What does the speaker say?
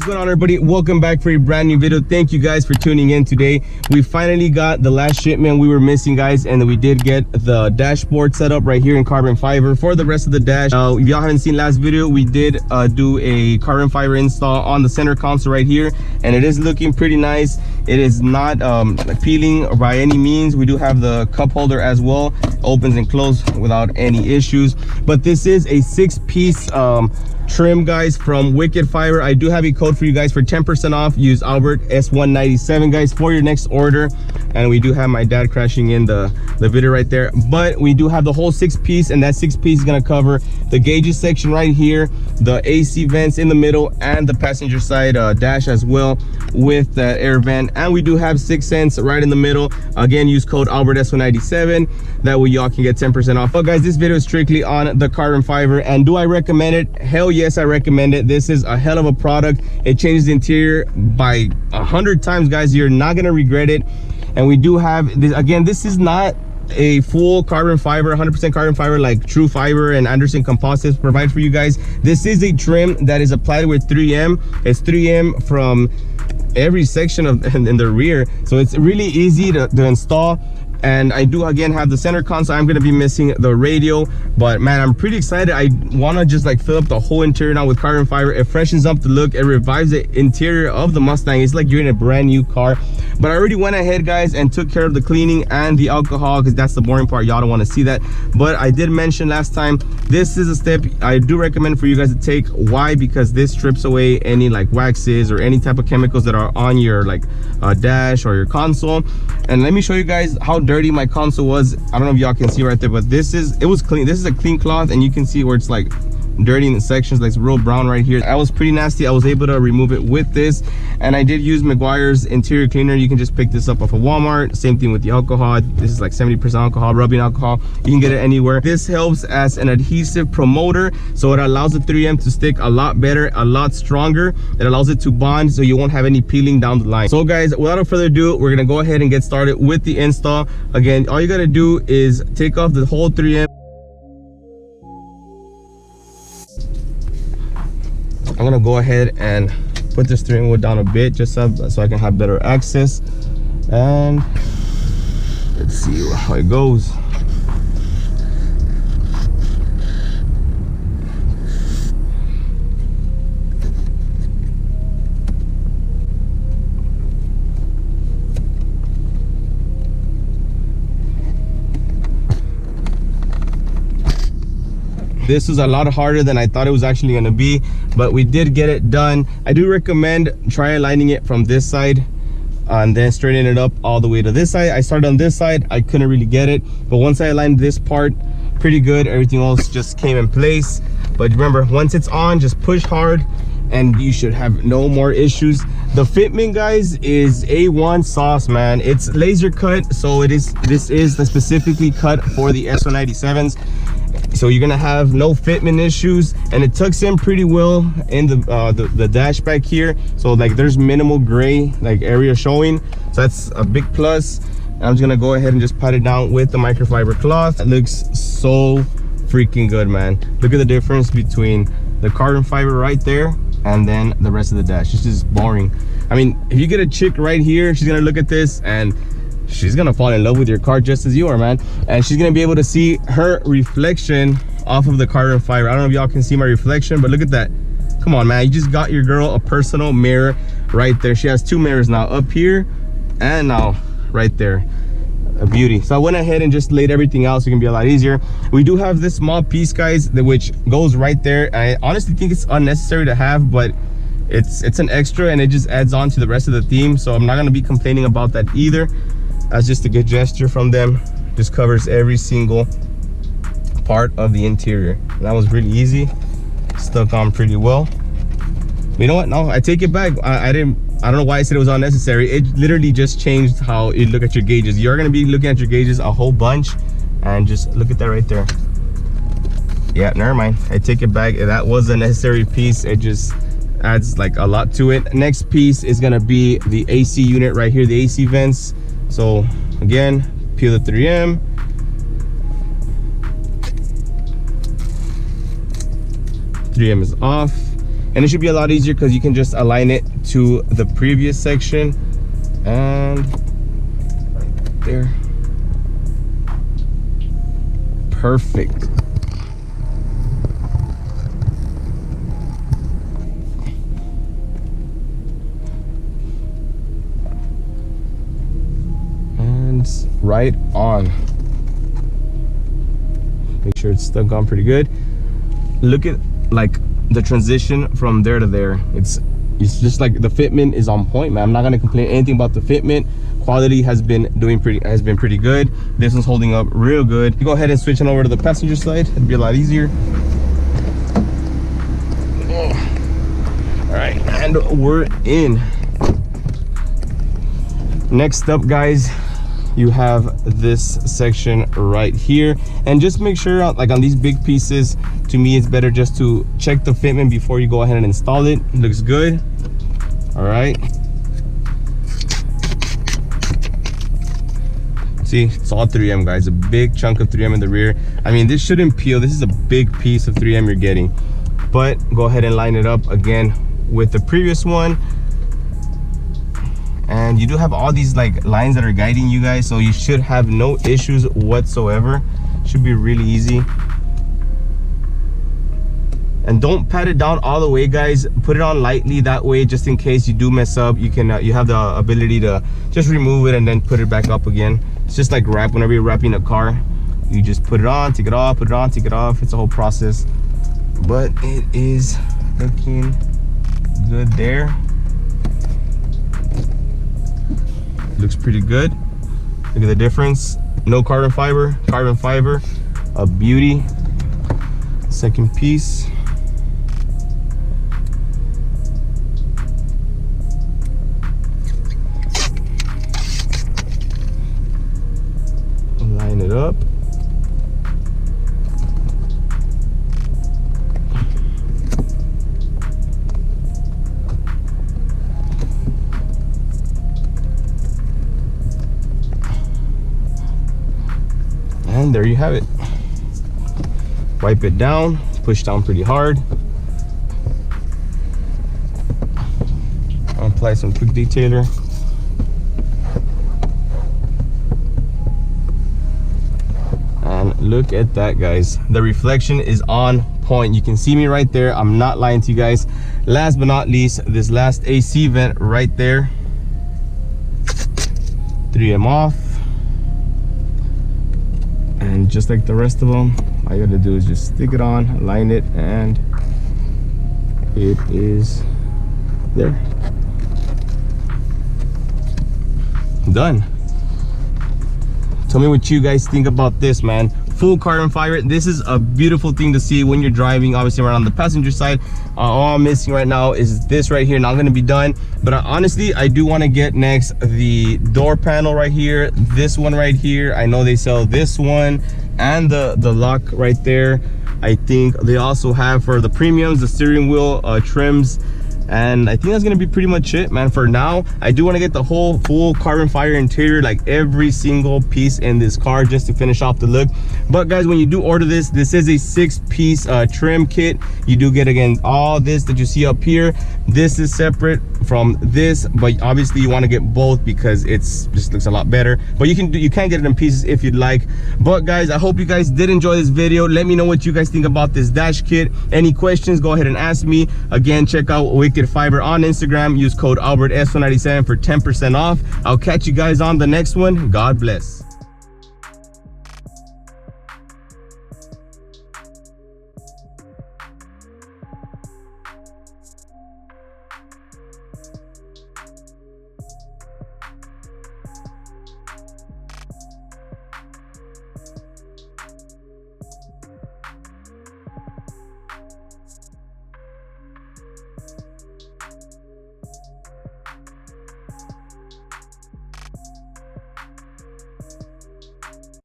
What's going on, everybody? Welcome back for a brand new video. Thank you guys for tuning in today. We finally got the last shipment we were missing, guys, and we did get the dashboard set up right here in carbon fiber for the rest of the dash. If y'all haven't seen last video, we did do a carbon fiber install on the center console right here, and it is looking pretty nice. It is not peeling by any means. We do have the cup holder as well, opens and closes without any issues. But this is a 6-piece trim, guys, from WickedFibers. I do have a code for you guys for 10% off. Use Albert S197, guys, for your next order. And we do have my dad crashing in the video right there, but we do have the whole 6-piece, and that 6-piece is going to cover the gauges section right here, the AC vents in the middle, and the passenger side dash as well with that air vent. And we do have 6 cents right in the middle. Again, use code Albert S197. That way y'all can get 10% off. But guys, this video is strictly on the carbon fiber, and do I recommend it? Hell yes, I recommend it. This is a hell of a product. It changes the interior by 100 times, guys. You're not gonna regret it. And we do have this. Again, this is not a full carbon fiber, 100% carbon fiber like True Fiber and Anderson Composites provide for you guys. This is a trim that is applied with 3M. It's 3M from every section of in the rear, so it's really easy to install. And I do again have the center console. I'm gonna be missing the radio, but man, I'm pretty excited. I wanna just like fill up the whole interior now with carbon fiber. It freshens up the look, it revives the interior of the Mustang. It's like you're in a brand new car. But I already went ahead, guys, and took care of the cleaning and the alcohol, because that's the boring part. Y'all don't want to see that. But I did mention last time, this is a step I do recommend for you guys to take. Why? Because this strips away any like waxes or any type of chemicals that are on your like dash or your console. And let me show you guys how dirty my console was. I don't know if y'all can see right there, but it was clean. This is a clean cloth, and you can see where it's like dirty in the sections, like it's real brown right here. That was pretty nasty. I was able to remove it with this, and I did use Meguiar's interior cleaner. You can just pick this up off of Walmart. Same thing with the alcohol. This is like 70% alcohol, rubbing alcohol. You can get it anywhere. This helps as an adhesive promoter, so it allows the 3M to stick a lot better, a lot stronger. It allows it to bond, so you won't have any peeling down the line. So guys, without further ado, we're gonna go ahead and get started with the install. Again, all you gotta do is take off the whole 3M. I'm gonna go ahead and put the steering wheel down a bit just so I can have better access, and let's see how it goes. This was a lot harder than I thought it was actually going to be, but we did get it done. I do recommend try aligning it from this side and then straightening it up all the way to this side. I started on this side, I couldn't really get it, but once I aligned this part pretty good, everything else just came in place. But remember, once it's on, just push hard and you should have no more issues. The fitment, guys, is A1 sauce, man. It's laser cut, so this is specifically cut for the S197s. So you're gonna have no fitment issues, and it tucks in pretty well in the dash back here. So like there's minimal gray like area showing, so that's a big plus. And I'm just gonna go ahead and just pat it down with the microfiber cloth. It looks so freaking good, man. Look at the difference between the carbon fiber right there and then the rest of the dash. It's just boring. I mean, if you get a chick right here, she's gonna look at this and she's gonna fall in love with your car just as you are, man. And she's gonna be able to see her reflection off of the carbon fiber. I don't know if y'all can see my reflection, but look at that. Come on, man. You just got your girl a personal mirror right there. She has 2 mirrors now, up here and now right there. A beauty. So I went ahead and just laid everything out so it can be a lot easier. We do have this small piece, guys, which goes right there. I honestly think it's unnecessary to have, but it's an extra, and it just adds on to the rest of the theme, so I'm not going to be complaining about that either. That's just a good gesture from them. Just covers every single part of the interior. And that was really easy. Stuck on pretty well. But you know what? No, I take it back. I don't know why I said it was unnecessary. It literally just changed how you look at your gauges. You're gonna be looking at your gauges a whole bunch, and just look at that right there. Yeah, never mind. I take it back. That was a necessary piece. It just adds like a lot to it. Next piece is gonna be the AC unit right here, the AC vents. So again, peel the 3M, is off. And it should be a lot easier because you can just align it to the previous section. And right there. Perfect. And right on. Make sure it's stuck on pretty good. Look at like the transition from there to there. It's just like the fitment is on point, man. I'm not gonna complain anything about the fitment. Quality has been pretty good. This one's holding up real good. You go ahead and switch it over to the passenger side. It'd be a lot easier. All right, and we're in. Next up, guys, you have this section right here. And just make sure, like on these big pieces, to me it's better just to check the fitment before you go ahead and install it. It looks good. All right. See, it's all 3M, guys. A big chunk of 3M in the rear. I mean, this shouldn't peel. This is a big piece of 3M you're getting. But go ahead and line it up again with the previous one. And you do have all these like lines that are guiding you guys, so you should have no issues whatsoever. Should be really easy. And don't pat it down all the way, guys. Put it on lightly, that way just in case you do mess up, you can you have the ability to just remove it and then put it back up again. It's just like whenever you're wrapping a car, you just put it on, take it off, put it on, take it off. It's a whole process, but it is looking good there. Looks pretty good. Look at the difference. No carbon fiber, a beauty. Second piece. Line it up. And there you have it. Wipe it down, push down pretty hard. Apply some quick detailer. And look at that, guys. The reflection is on point. You can see me right there. I'm not lying to you guys. Last but not least, this last AC vent right there. 3M off. And just like the rest of them, all you gotta do is just stick it on, align it, and it is there. Done. Tell me what you guys think about this, man. Full carbon fiber. This is a beautiful thing to see when you're driving, obviously around on the passenger side. All I'm missing right now is this right here. Not gonna be done, but honestly, I do want to get next the door panel right here, this one right here. I know they sell this one and the lock right there. I think they also have for the premiums the steering wheel trims. And I think that's gonna be pretty much it, man. For now, I do want to get the whole full carbon fiber interior, like every single piece in this car, just to finish off the look. But guys, when you do order this is a 6-piece trim kit. You do get, again, all this that you see up here. This is separate from this, but obviously you want to get both because it's just looks a lot better. But you can get it in pieces if you'd like. But guys, I hope you guys did enjoy this video. Let me know what you guys think about this dash kit. Any questions, go ahead and ask me. Again, check out WickedFibers on Instagram. Use code AlbertS197 for 10% off. I'll catch you guys on the next one. God bless.